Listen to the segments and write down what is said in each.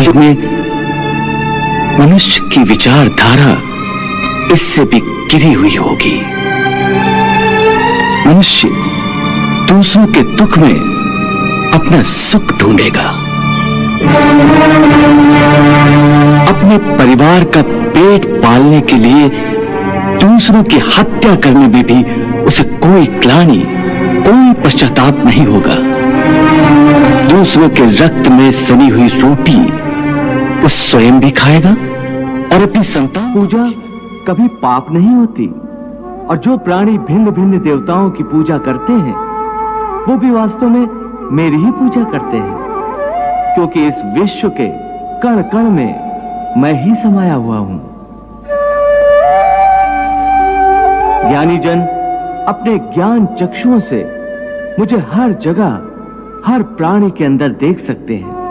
कलयुग में मनुष्य की विचारधारा इससे भी गिरी हुई होगी। मनुष्य दूसरों के दुख में अपना सुख ढूंढेगा। अपने परिवार का पेट पालने के लिए दूसरों की हत्या करने में भी उसे कोई ग्लानि, कोई पश्चाताप नहीं होगा। दूसरों के रक्त में सनी हुई रोटी वो स्वयं भी खाएगा और अपनी संतान। पूजा कभी पाप नहीं होती, और जो प्राणी भिन्न भिन्न देवताओं की पूजा करते हैं वो भी वास्तव में मेरी ही पूजा करते हैं, क्योंकि इस विश्व के कण कण में मैं ही समाया हुआ हूं। ज्ञानी जन अपने ज्ञान चक्षुओं से मुझे हर जगह, हर प्राणी के अंदर देख सकते हैं।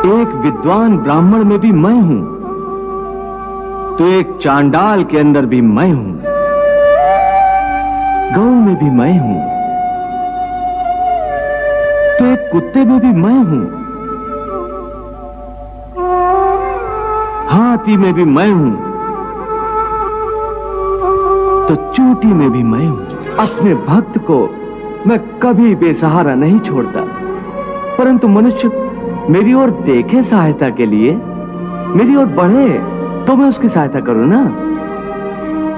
एक विद्वान ब्राह्मण में भी मैं हूं, तो एक चांडाल के अंदर भी मैं हूं, गौ में भी मैं हूं, तो एक कुत्ते में भी मैं हूं, हाथी में भी मैं हूं, तो चूंटी में भी मैं हूं। अपने भक्त को मैं कभी बेसहारा नहीं छोड़ता, परंतु मनुष्य मेरी ओर देखे सहायता के लिए, मेरी ओर बढ़े तो मैं उसकी सहायता करूं ना,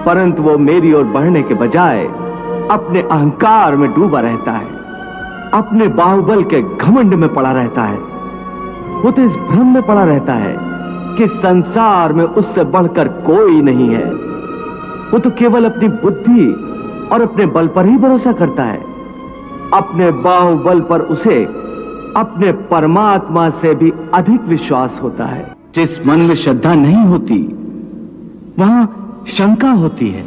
परंतु वो मेरी ओर बढ़ने के बजाय अपने अहंकार में डूबा रहता है, अपने बाहुबल के घमंड में पड़ा रहता है। वो तो इस भ्रम में पड़ा रहता है कि संसार में उससे बढ़कर कोई नहीं है। वो तो केवल अपनी बुद्धि और अपने बल पर ही भरोसा करता है। अपने बाहुबल पर उसे अपने परमात्मा से भी अधिक विश्वास होता है। जिस मन में श्रद्धा नहीं होती वहां शंका होती है।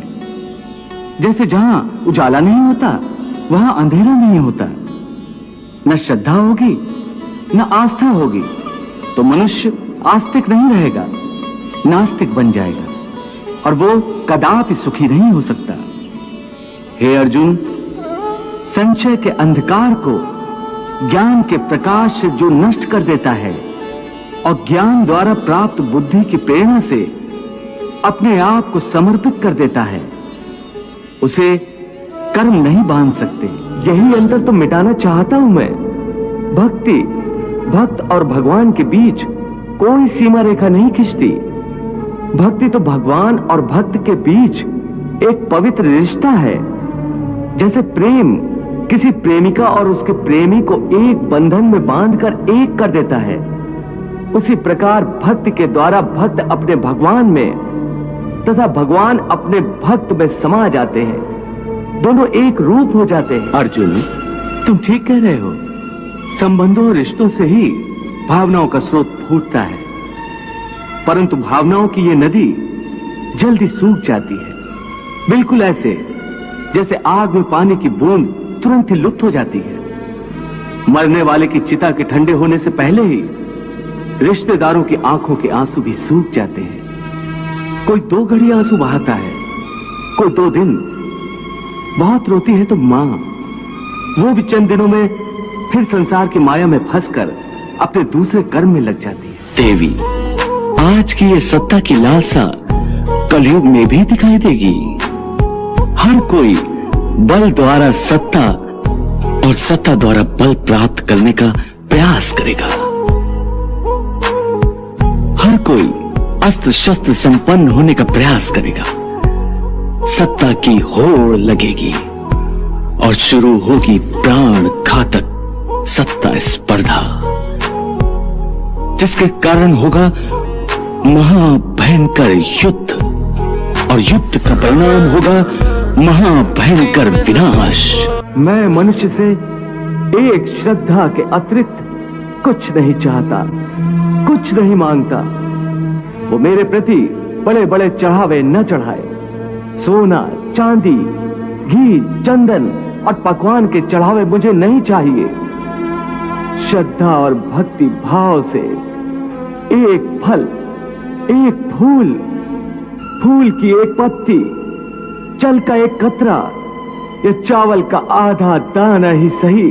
जैसे जहां उजाला नहीं होता वहां अंधेरा नहीं होता। न श्रद्धा होगी न आस्था होगी तो मनुष्य आस्तिक नहीं रहेगा, नास्तिक बन जाएगा, और वो कदापि सुखी नहीं हो सकता। हे अर्जुन, संशय के अंधकार को ज्ञान के प्रकाश से जो नष्ट कर देता है और ज्ञान द्वारा प्राप्त बुद्धि की प्रेरणा से अपने आप को समर्पित कर देता है, उसे कर्म नहीं बांध सकते। यही अंतर तो मिटाना चाहता हूं मैं। भक्त और भगवान के बीच कोई सीमा रेखा नहीं खिंचती। भक्ति तो भगवान और भक्त के बीच एक पवित्र रिश्ता है। जैसे प्रेम किसी प्रेमिका और उसके प्रेमी को एक बंधन में बांधकर एक कर देता है, उसी प्रकार भक्त के द्वारा भक्त अपने भगवान में तथा भगवान अपने भक्त में समा जाते हैं। दोनों एक रूप हो जाते हैं। अर्जुन, तुम ठीक कह रहे हो। संबंधों और रिश्तों से ही भावनाओं का स्रोत फूटता है, परंतु भावनाओं की ये नदी जल्दी सूख जाती है, बिल्कुल ऐसे जैसे आग में पानी की बूंद तुरंत ही लुप्त हो जाती है। मरने वाले की चिता के ठंडे होने से पहले ही रिश्तेदारों की आंखों के आंसू भी सूख जाते हैं। कोई 2 घड़ी आंसू बहाता है, कोई 2 दिन। बहुत रोती है तो मां, वो भी चंद दिनों में फिर संसार की माया में फंसकर अपने दूसरे कर्म में लग जाती है। देवी, आज की ये सत्ता की लालसा कलयुग में भी दिखाई देगी। हर कोई बल द्वारा सत्ता और सत्ता द्वारा बल प्राप्त करने का प्रयास करेगा। हर कोई अस्त्र शस्त्र संपन्न होने का प्रयास करेगा। सत्ता की होड़ लगेगी और शुरू होगी प्राण घातक सत्ता स्पर्धा, जिसके कारण होगा महाभयंकर युद्ध, और युद्ध का परिणाम होगा महाभयंकर विनाश। मैं मनुष्य से एक श्रद्धा के अतिरिक्त कुछ नहीं चाहता, कुछ नहीं मांगता। वो मेरे प्रति बड़े बड़े चढ़ावे न चढ़ाए। सोना, चांदी, घी, चंदन और पकवान के चढ़ावे मुझे नहीं चाहिए। श्रद्धा और भक्ति भाव से एक फल, एक फूल, फूल की एक पत्ती, जल का एक कतरा या चावल का आधा दाना ही सही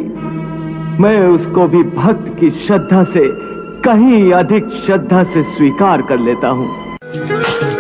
मैं उसको भी भक्त की श्रद्धा से कहीं अधिक श्रद्धा से स्वीकार कर लेता हूं।